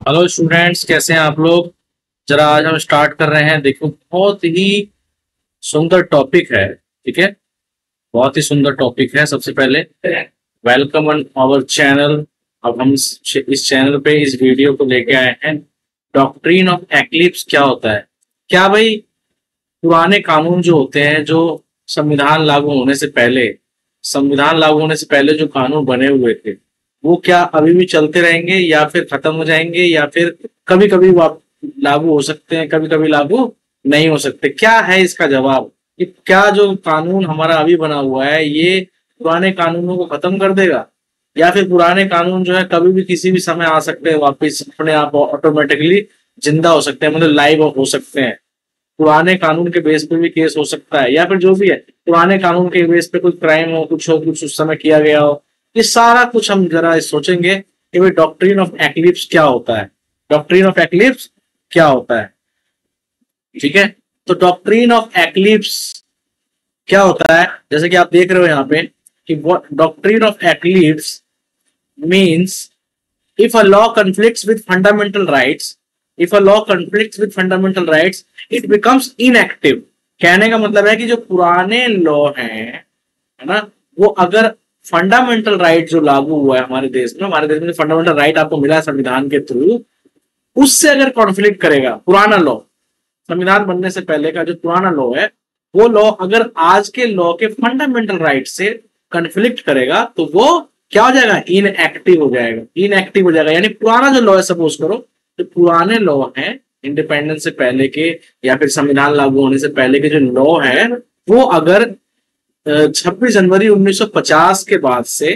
Hello students, कैसे हैं आप लोग। जरा आज हम स्टार्ट कर रहे हैं। देखो, बहुत ही सुंदर टॉपिक है। ठीक है, बहुत ही सुंदर टॉपिक है। सबसे पहले वेलकम ऑन आवर चैनल। अब हम इस चैनल पे इस वीडियो को लेके आए हैं, डॉक्ट्रिन ऑफ एक्लिप्स क्या होता है। क्या भाई, पुराने कानून जो होते हैं, जो संविधान लागू होने से पहले संविधान लागू होने से पहले जो कानून बने हुए थे, वो क्या अभी भी चलते रहेंगे या फिर खत्म हो जाएंगे, या फिर कभी कभी लागू हो सकते हैं, कभी कभी लागू नहीं हो सकते। क्या है इसका जवाब कि क्या जो कानून हमारा अभी बना हुआ है, ये पुराने कानूनों को खत्म कर देगा, या फिर पुराने कानून जो है कभी भी किसी भी समय आ सकते हैं, वापस अपने आप ऑटोमेटिकली जिंदा हो सकते हैं, मतलब लाइव हो सकते हैं। पुराने कानून के बेस पे भी केस हो सकता है, या फिर जो भी है पुराने कानून के बेस पे कोई क्राइम हो, कुछ उस समय किया गया हो। ये सारा कुछ हम जरा सोचेंगे कि भाई डॉक्ट्रिन ऑफ एक्लिप्स क्या होता है। डॉक्ट्रिन ऑफ एक्लिप्स क्या होता है, ठीक है। तो डॉक्ट्रिन ऑफ एक्लिप्स क्या होता है, जैसे कि आप देख रहे हो यहाँ पे कि doctrine of eclipse means if a law conflicts with fundamental rights if a law conflicts with fundamental rights it becomes inactive। कहने का मतलब है कि जो पुराने लॉ हैं, है ना, वो अगर फंडामेंटल राइट जो लागू हुआ है हमारे देश में जो फंडामेंटल राइट आपको मिला है संविधान के थ्रू, उससे अगर कॉन्फ्लिक्ट करेगा पुराना लॉ, संविधान बनने से पहले का जो पुराना लॉ है, वो लॉ अगर आज के लॉ के फंडामेंटल राइट से कॉन्फ्लिक्ट करेगा तो वो क्या हो जाएगा, इनएक्टिव हो जाएगा। इनएक्टिव हो जाएगा यानी पुराना जो लॉ है, सपोज करो जो पुराने लॉ हैं इंडिपेंडेंस से पहले के या फिर संविधान लागू होने से पहले के जो लॉ है, वो अगर 26 जनवरी 1950 के बाद से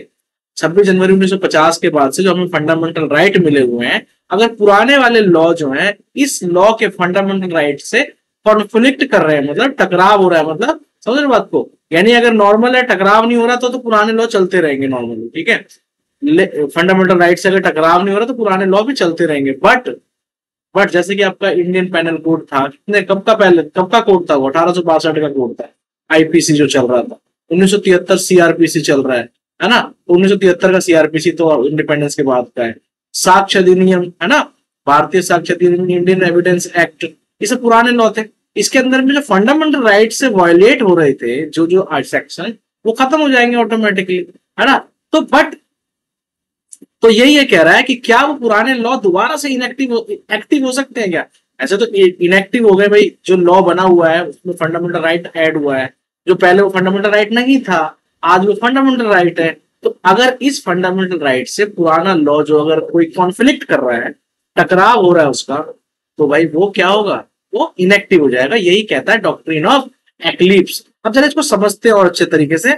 26 जनवरी 1950 के बाद से जो हमें फंडामेंटल राइट मिले हुए हैं, अगर पुराने वाले लॉ जो हैं इस लॉ के फंडामेंटल राइट से कॉन्फ्लिक्ट कर रहे हैं, मतलब टकराव हो रहा है, मतलब समझ रहे बात को। यानी अगर नॉर्मल है, टकराव नहीं हो रहा तो पुराने लॉ चलते रहेंगे नॉर्मली, ठीक है। फंडामेंटल राइट से अगर टकराव नहीं हो रहा तो पुराने लॉ भी चलते रहेंगे। बट जैसे कि आपका इंडियन पेनल कोड था, कितने कब का कोड था, वो 1862 का कोड था। आईपीसी जो चल रहा था, 1973 सीआरपीसी चल रहा है ना। 1973 का सीआरपीसी तो इंडिपेंडेंस के बाद का है। साक्ष्य अधिनियम, है ना, भारतीय साक्ष्य अधिनियम, इंडियन एविडेंस एक्ट, ये सब पुराने लॉ थे। इसके अंदर में जो फंडामेंटल राइट से वायलेट हो रहे थे, जो जो सेक्शन, वो खत्म हो जाएंगे ऑटोमेटिकली, है ना। तो यही ये कह रहा है कि क्या वो पुराने लॉ दोबारा से एक्टिव हो सकते हैं क्या। ऐसे तो इनएक्टिव हो गए भाई, जो लॉ बना हुआ है उसमें फंडामेंटल राइट ऐड हुआ है, जो पहले वो फंडामेंटल राइट नहीं था, आज वो फंडामेंटल राइट है। तो अगर इस फंडामेंटल राइट से पुराना लॉ जो अगर कोई कॉन्फ्लिक्ट कर रहा है, टकराव हो रहा है उसका, तो भाई वो क्या होगा, वो इनएक्टिव हो जाएगा। यही कहता है डॉक्ट्रिन ऑफ एक्लिप्स। अब जरा इसको समझते हैं और अच्छे तरीके से।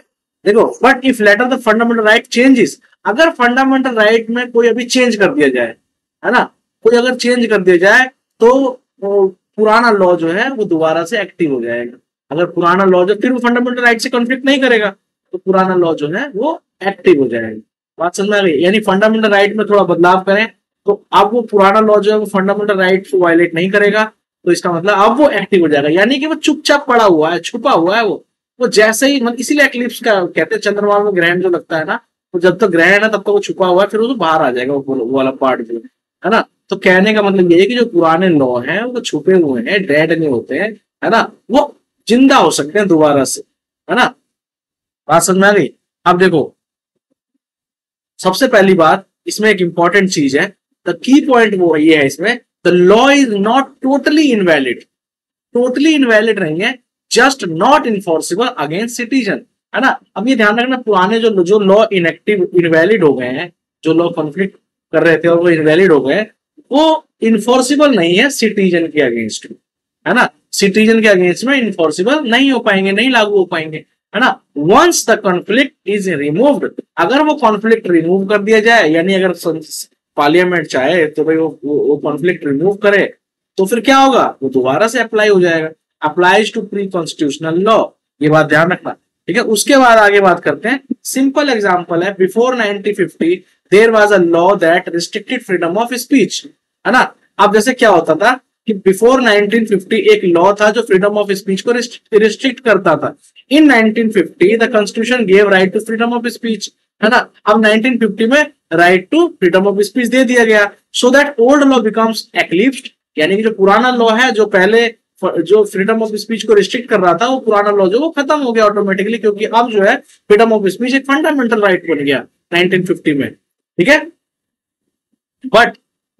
देखो, but if later the fundamental right changes, अगर फंडामेंटल राइट में कोई अभी चेंज कर दिया जाए, है ना, कोई अगर चेंज कर दिया जाए तो पुराना लॉ जो है वो दोबारा से एक्टिव हो जाएगा। अगर पुराना लॉ जो फिर वो फंडामेंटल राइट से कॉन्फ्लिक्ट नहीं करेगा तो पुराना लॉ जो है वो एक्टिव हो जाएगा। बात समझ में आ गई। यानी फंडामेंटल राइट में थोड़ा बदलाव करें तो अब वो पुराना लॉ जो है वो फंडामेंटल राइट को वायलेट नहीं करेगा, तो इसका मतलब अब वो एक्टिव हो जाएगा। यानी कि वो चुपचाप पड़ा हुआ है, छुपा हुआ है, वो जैसे ही, मतलब इसीलिए एक्लिप्स का कहते हैं, चंद्रमा में ग्रहण जो लगता है ना, तो जब तक ग्रहण है तब तक वो छुपा हुआ है, फिर वो तो बाहर आ जाएगा, वो वाला पार्ट जो है ना। तो कहने का मतलब ये है कि जो पुराने लॉ हैं वो छुपे हुए हैं, डेड नहीं होते हैं, है ना, वो जिंदा हो सकते हैं दोबारा से, है ना। बात समझ में आ गई। अब देखो, सबसे पहली बात इसमें एक इंपॉर्टेंट चीज है, द की पॉइंट वो ये है इसमें, the law is not totally invalid. Totally invalid नहीं है, just not enforceable against citizen, है ना। अब ये ध्यान रखना, पुराने जो लॉ इनवैलिड हो गए हैं, जो लॉ कॉन्फ्लिक्ट कर रहे थे और वो इनवैलिड हो गए, वो इन्फोर्सिबल नहीं है सिटीजन के अगेंस्ट, है ना। सिटीजन के अगेंस्ट में इन्फोर्सिबल नहीं हो पाएंगे, नहीं लागू हो पाएंगे, है ना। Once the conflict is removed, अगर वो कॉन्फ्लिक्ट रिमूव कर दिया जाए, यानी अगर पार्लियामेंट चाहे तो भाई वो कॉन्फ्लिक्ट रिमूव करे, तो फिर क्या होगा, वो दोबारा से अप्लाई हो जाएगा। Applies to pre constitutional law, ये बात ध्यान रखना, ठीक है। उसके बाद आगे बात करते हैं। सिंपल एग्जांपल है, before 1950 there was a law that restricted freedom of speech, है ना। अब जैसे क्या होता था कि बिफोर 1950 एक लॉ था जो फ्रीडम ऑफ स्पीच को रिस्ट्रिक्ट करता था। In 1950 the constitution gave right to freedom of speech, है ना। अब 1950 में right to freedom of speech दे दिया गया, so that old law becomes eclipsed, यानी कि जो पुराना लॉ है, जो पहले जो फ्रीडम ऑफ स्पीच को रिस्ट्रिक्ट कर रहा था, वो पुराना लॉ जो वो खत्म हो गया ऑटोमेटिकली, क्योंकि अब जो है फ्रीडम ऑफ स्पीच एक फंडामेंटल राइट बन गया 1950 में, ठीक है।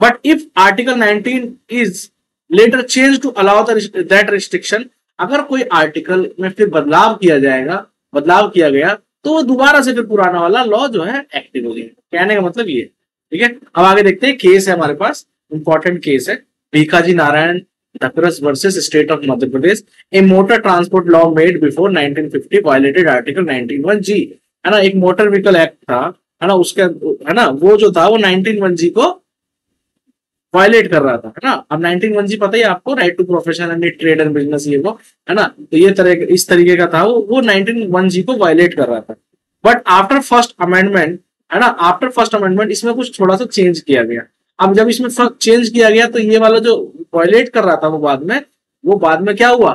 But if article 19 is later change to allow that restriction, अगर कोई आर्टिकल में फिर बदलाव किया गया तो वो दोबारा से फिर पुराना वाला लॉ जो है एक्टिव हो गया। कहने का मतलब ये, ठीक है। अब आगे देखते हैं, केस है हमारे पास, इंपॉर्टेंट केस है, Bhikhaji Narayan Dhanras versus state of Madhya Pradesh. A motor transport law made before 1950 violated article 19(1)G, है ना, एक मोटर व्हीकल एक्ट था, है ना, उसके, है ना, वो जो था वो 19(1)G को वायलेट कर रहा था, है ना। अब 19(1)G पता ही आपको, right to profession and trade and business, ये वो, है ना, तो ये इस तरीके का था, वो 19(1)G को वायलेट कर रहा था। बट आफ्टर फर्स्ट अमेंडमेंट, है ना, आफ्टर फर्स्ट अमेंडमेंट इसमें कुछ थोड़ा सा चेंज किया गया। अब जब इसमें चेंज किया गया तो ये वाला जो वायलेट कर रहा था वो बाद में क्या हुआ,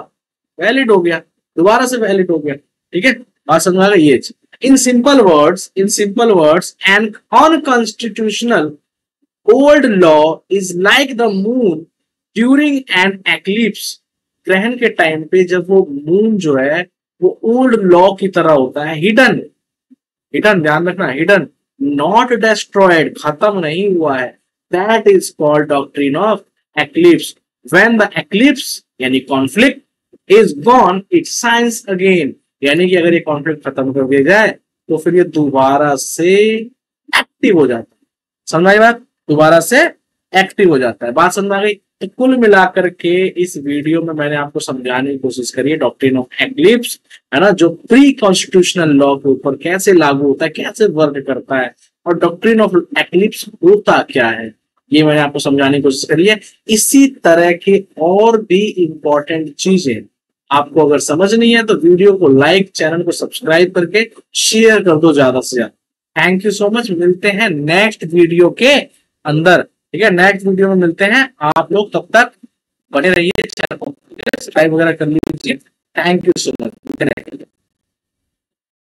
वैलिड हो गया, दोबारा से वैलिड हो गया, ठीक है। बात समझ में आ गई ये। In simple words an unconstitutional old law is like the moon during an eclipse, ग्रहण के टाइम पे जब वो मून जो है वो ओल्ड लॉ की तरह होता है, हिडन, ध्यान रखना, हिडन, नॉट डिस्ट्रॉयड, खत्म नहीं हुआ है, that is called doctrine of eclipse. When the eclipse यानी conflict is gone it shines again, यानी कि अगर ये कॉन्फ्लिक्ट खत्म कर दिया जाए तो फिर ये दोबारा से एक्टिव हो जाता है। समझ आई बात, दोबारा से एक्टिव हो जाता है। बात समझ आ गई। तो कुल मिलाकर के इस वीडियो में मैंने आपको समझाने की कोशिश करी है डॉक्ट्रिन ऑफ एक्लिप्स, है ना, जो प्री कॉन्स्टिट्यूशनल लॉ के ऊपर कैसे लागू होता है, कैसे वर्क करता है, और डॉक्ट्रिन ऑफ एक्लिप्स होता क्या है, ये मैंने आपको समझाने की कोशिश करी है। इसी तरह के और भी इंपॉर्टेंट चीजें आपको अगर समझ नहीं है तो वीडियो को लाइक, चैनल को सब्सक्राइब करके शेयर कर दो ज्यादा से ज्यादा। थैंक यू सो मच, मिलते हैं नेक्स्ट वीडियो के अंदर, ठीक है, नेक्स्ट वीडियो में मिलते हैं। आप लोग तब तक बने रहिए, चैनल को सब्सक्राइब वगैरह कर लीजिए। Thank you so much.